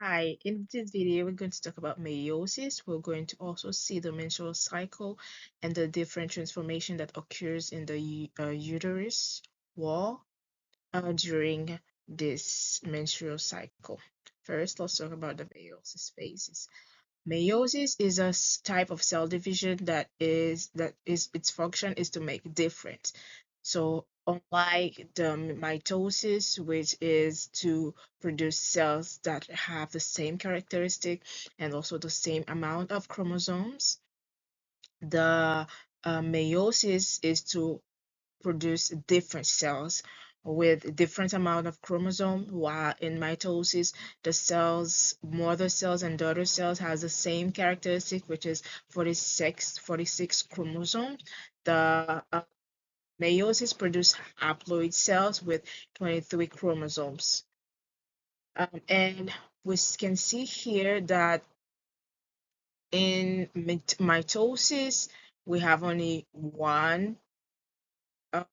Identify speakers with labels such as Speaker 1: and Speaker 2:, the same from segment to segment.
Speaker 1: Hi, in this video, we're going to talk about meiosis. We're going to also see the menstrual cycle and the different transformation that occurs in the uterus wall during this menstrual cycle. First, let's talk about the meiosis phases. Meiosis is a type of cell division that is its function is to make difference. So unlike the mitosis, which is to produce cells that have the same characteristic and also the same amount of chromosomes, the meiosis is to produce different cells with different amount of chromosome, while in mitosis the cells, mother cells and daughter cells, has the same characteristic, which is 46 chromosome. The meiosis produce haploid cells with 23 chromosomes. And we can see here that in mitosis we have only uh,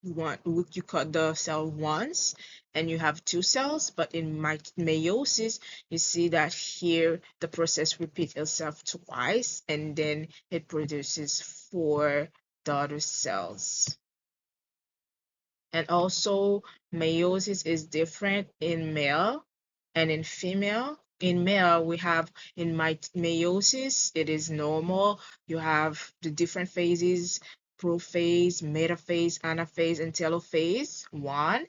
Speaker 1: one you cut the cell once and you have two cells, but in meiosis you see that here the process repeats itself twice and then it produces four daughter cells. And also meiosis is different in male and in female. In male, we have in meiosis, it is normal. You have the different phases: prophase, metaphase, anaphase, and telophase. One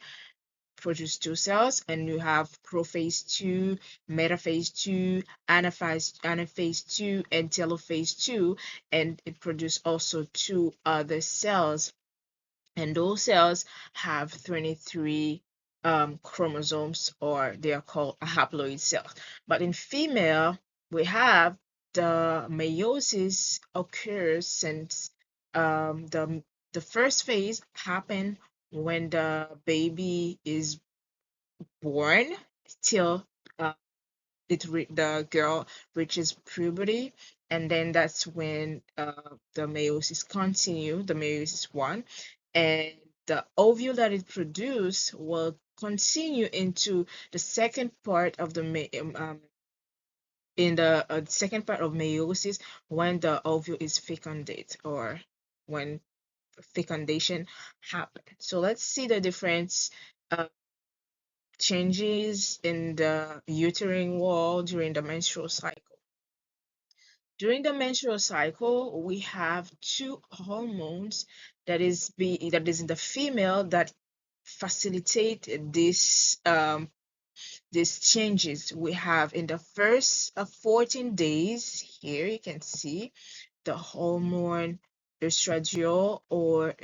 Speaker 1: produce two cells, and you have prophase two, metaphase two, anaphase two, and telophase two, and it produce also two other cells, and those cells have 23 chromosomes, or they are called haploid cells. But in female, we have the meiosis occurs since the first phase happen when the baby is born till uh, the girl reaches puberty, and then that's when the meiosis continue, the meiosis one, and the ovule that it produce will continue into the second part of the in the second part of meiosis, when the ovule is fecundate, or when fecundation happen. So let's see the difference uh, changes in the uterine wall during the menstrual cycle. During the menstrual cycle, we have two hormones that is in the female that facilitate these changes. We have in the first 14 days, here you can see the hormone estradiol, or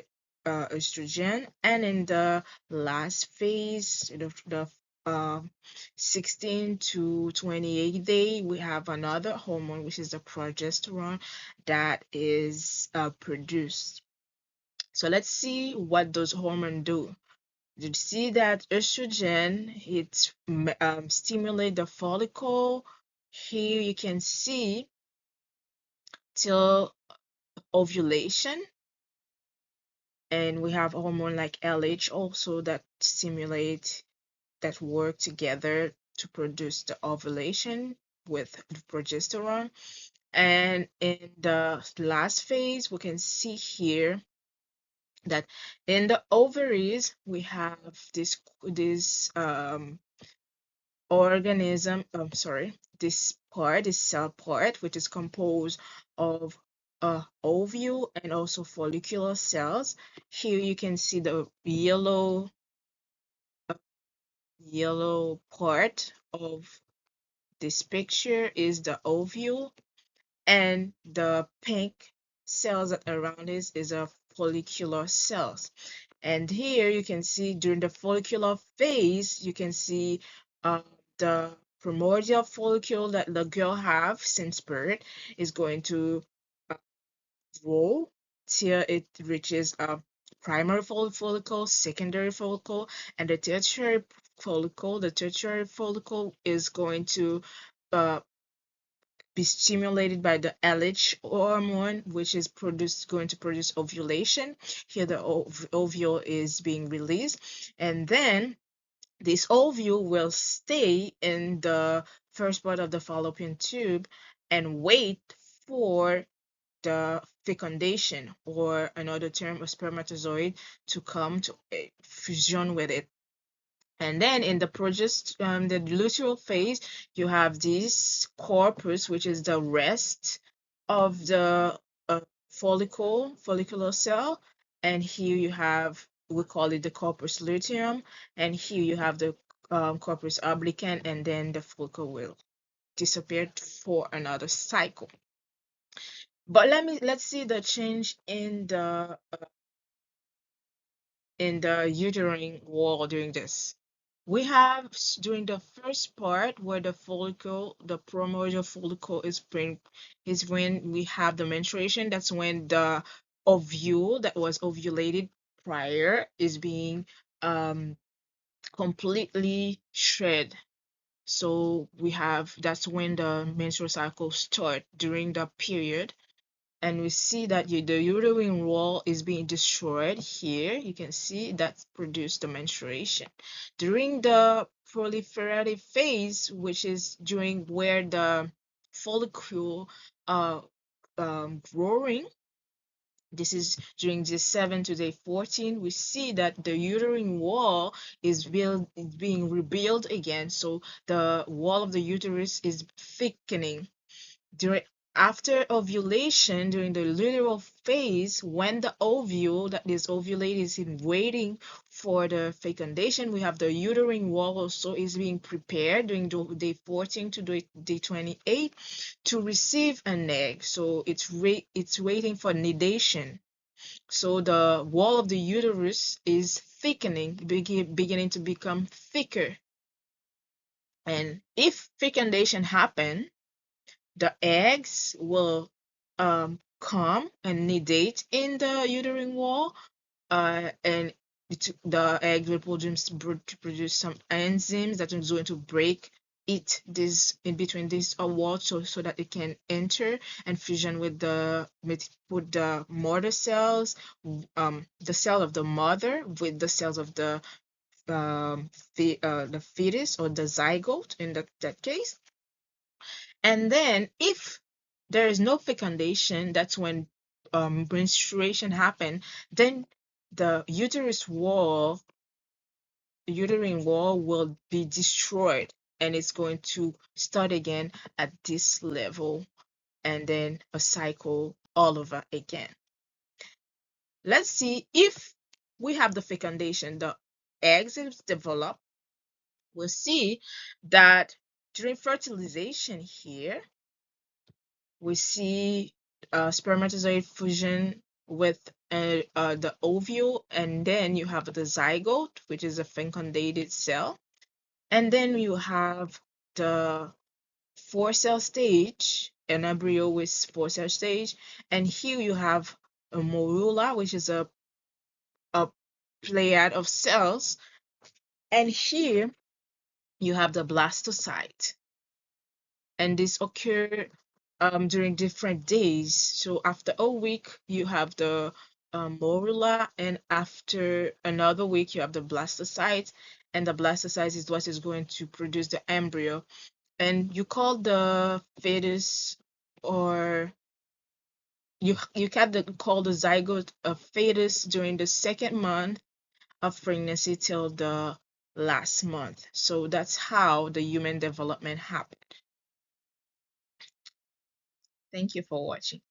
Speaker 1: estrogen, and in the last phase, the 16 to 28 day, we have another hormone, which is the progesterone, that is produced. So let's see what those hormones do. You see that estrogen, it stimulate the follicle. Here you can see till ovulation, and we have hormone like LH also that stimulate, that work together to produce the ovulation with the progesterone. And in the last phase, we can see here that in the ovaries we have this organism, I'm sorry, this cell part, which is composed of ovule and also follicular cells. Here you can see the yellow part of this picture is the ovule, and the pink cells that around this is a follicular cells. And here you can see during the follicular phase, you can see the primordial follicle that the girl have since birth is going to uh, grow till it reaches a primary follicle, secondary follicle, and the tertiary follicle. The tertiary follicle is going to uh, be stimulated by the LH hormone, which is going to produce ovulation. Here, the ovule is being released, and then This ovule will stay in the first part of the fallopian tube and wait for the fecundation, or another term, a spermatozoid, to come to fusion with it. And then in the luteal phase, you have this corpus, which is the rest of the follicular cell. And here you have, we call it the corpus luteum. And here you have the corpus obliterans, and then the follicle will disappear for another cycle. But let's see the change in the uterine wall during this. We have during the first part where the follicle, the primordial follicle is when we have the menstruation. That's when the ovule that was ovulated prior is being completely shred. So that's when the menstrual cycle start during the period. And we see that the uterine wall is being destroyed here. You can see that produced the menstruation. During the proliferative phase, which is during where the follicle uh growing, this is during day 7 to day 14, we see that the uterine wall is being rebuilt again. So the wall of the uterus is thickening during after ovulation, during the luteal phase, when the ovule that is ovulated is in waiting for the fecundation, we have the uterine wall also is being prepared during day 14 to day 28 to receive an egg. So it's waiting for nidation. So the wall of the uterus is thickening, beginning to become thicker. And if fecundation happen, the eggs will come and nidate in the uterine wall, and the egg will produce some enzymes that is going to break this in between this wall, so that it can enter and fusion with the mother cells, the cell of the mother with the cells of the fetus, or the zygote in that case. And then if there is no fecundation, that's when menstruation happen, then the uterine wall will be destroyed, and it's going to start again at this level, and then a cycle all over again. Let's see if we have the fecundation, the eggs is developed. We'll see that during fertilization here, we see spermatozoid fusion with the ovule, and then you have the zygote, which is a fecundated cell, and then you have the four-cell stage, an embryo with four-cell stage, and here you have a morula, which is a pleiad of cells, and here you have the blastocyte, and this occur during different days. So after a week, you have the morula, and after another week, you have the blastocyte, and the blastocyte is what is going to produce the embryo. And you call the fetus, or you can call the zygote a fetus during the second month of pregnancy till the last month. So that's how the human development happened. Thank you for watching.